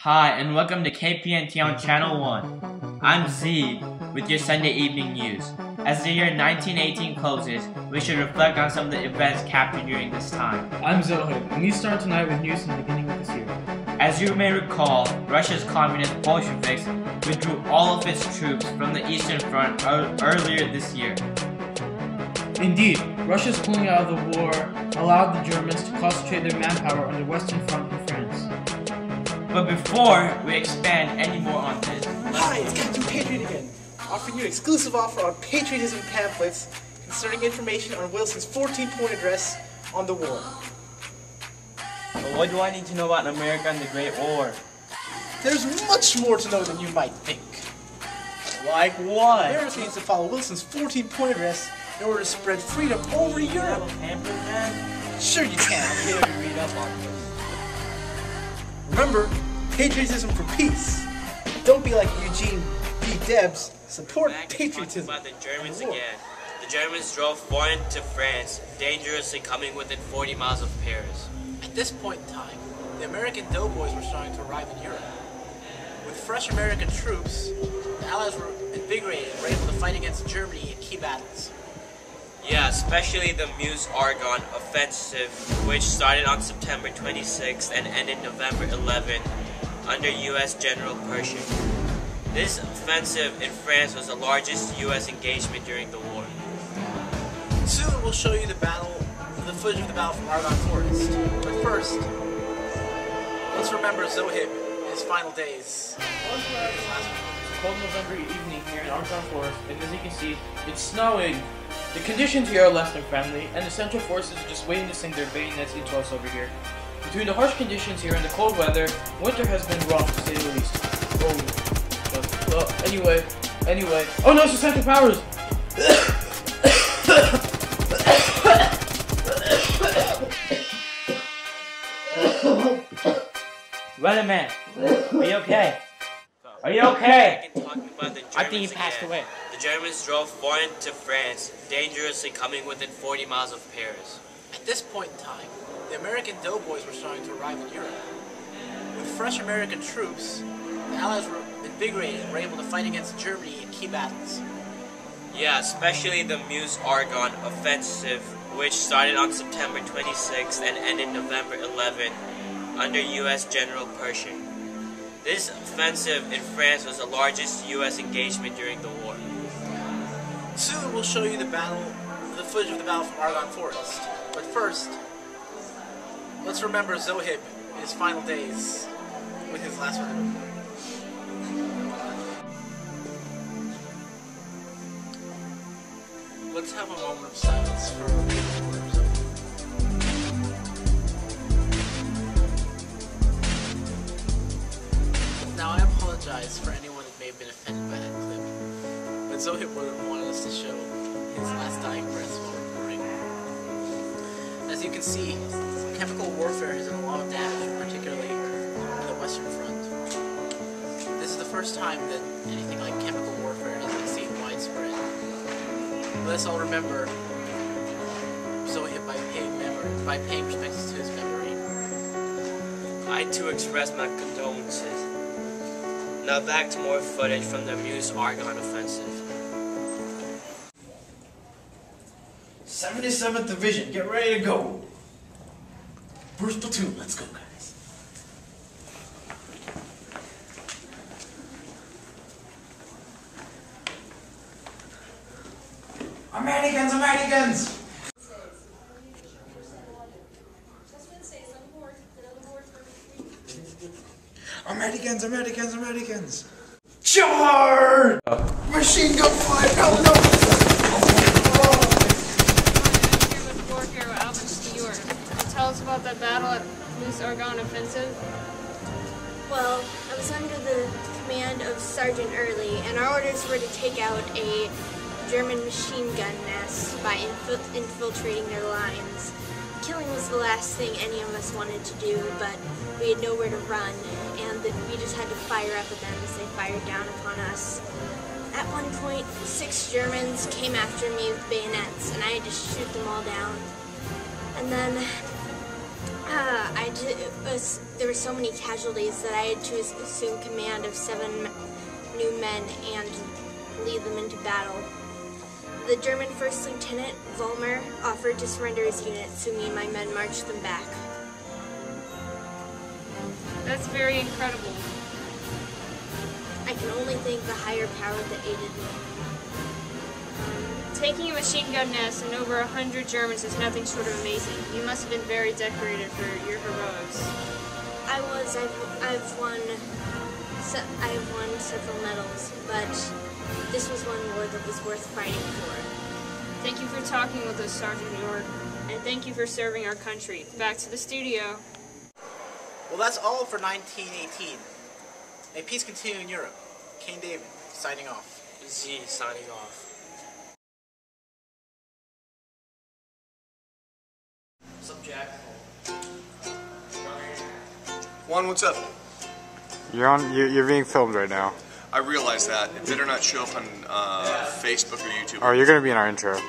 Hi, and welcome to KPNT on Channel 1. I'm Z with your Sunday evening news. As the year 1918 closes, we should reflect on some of the events captured during this time. I'm Zohid, and we start tonight with news from the beginning of this year. As you may recall, Russia's communist Bolsheviks withdrew all of its troops from the Eastern Front earlier this year. Indeed, Russia's pulling out of the war allowed the Germans to concentrate their manpower on the Western Front in France. But before we expand any more on this... Hi, it's Captain Patriot again, offering you an exclusive offer on patriotism pamphlets concerning information on Wilson's 14-point address on the war. But what do I need to know about America and the Great War? There's much more to know than you might think. Like what? America needs to follow Wilson's 14-point address in order to spread freedom over Europe. Pamphlet, man? Sure you can. I'm here to read up on this. Remember, patriotism for peace. Don't be like Eugene B. Debs. Support patriotism. About the Germans again. The Germans drove far into France, dangerously coming within 40 miles of Paris. At this point in time, the American doughboys were starting to arrive in Europe. With fresh American troops, the Allies were invigorated and were able to fight against Germany in key battles. Yeah, especially the Meuse-Argonne offensive, which started on September 26th and ended November 11th under U.S. General Pershing. This offensive in France was the largest U.S. engagement during the war. Soon we'll show you the footage of the battle from Argonne Forest. But first, let's remember Zohib in his final days. It's a cold November evening here in Argonne Forest, and as you can see, it's snowing. The conditions here are less than friendly, and the Central Forces are just waiting to sink their bayonets into us over here. Between the harsh conditions here and the cold weather, winter has been rough to say the least. Anyway. Oh no, it's the Central Powers! Wait a minute. Are you okay? Are you okay? I think he passed away. The Germans drove far into France, dangerously coming within 40 miles of Paris. At this point in time, the American doughboys were starting to arrive in Europe. With fresh American troops, the Allies were invigorated and were able to fight against Germany in key battles. Yeah, especially the Meuse-Argonne offensive, which started on September 26th and ended November 11th under U.S. General Pershing. This offensive in France was the largest U.S. engagement during the war. Soon we'll show you the footage of the battle from Argonne Forest. But first, let's remember Zohib in his final days with his last one. Let's have a moment of silence for Zohib. Now I apologize for anyone that may have been offended by that clip, but Zohib wanted us to show his last dying breaths while recording. As you can see, chemical warfare has done a lot of damage, particularly on the Western Front. This is the first time that anything like chemical warfare has been seen widespread. Let us all remember Zohib by paying respects to his memory. I too express my condolences. Now back to more footage from the Meuse-Argonne offensive. 77th Division, get ready to go. First platoon, let's go, guys. Americans, Americans! Americans, Americans, Americans! Charge! Machine gun fire, hell no! Tell us about that battle at Meuse-Argonne offensive. Well, I was under the command of Sergeant Early, and our orders were to take out a German machine gun nest by infiltrating their lines. Killing was the last thing any of us wanted to do, but we had nowhere to run, and we just had to fire up at them as they fired down upon us. At one point, 6 Germans came after me with bayonets, and I had to shoot them all down. And then there were so many casualties that I had to assume command of 7 new men and lead them into battle. The German First Lieutenant, Vollmer, offered to surrender his unit, so me and my men marched them back. That's very incredible. I can only thank the higher power that aided me. Taking a machine gun nest and over 100 Germans is nothing short of amazing. You must have been very decorated for your heroics. I've won several medals, but this was one war that was worth fighting for. Thank you for talking with us, Sergeant York, and thank you for serving our country. Back to the studio. Well, that's all for 1918. May peace continue in Europe. Kane David, signing off. Z signing off. What's up, Jack? Juan, what's up? You're being filmed right now. I realize that. It better not show up on Facebook or YouTube. Oh, you're gonna be in our intro.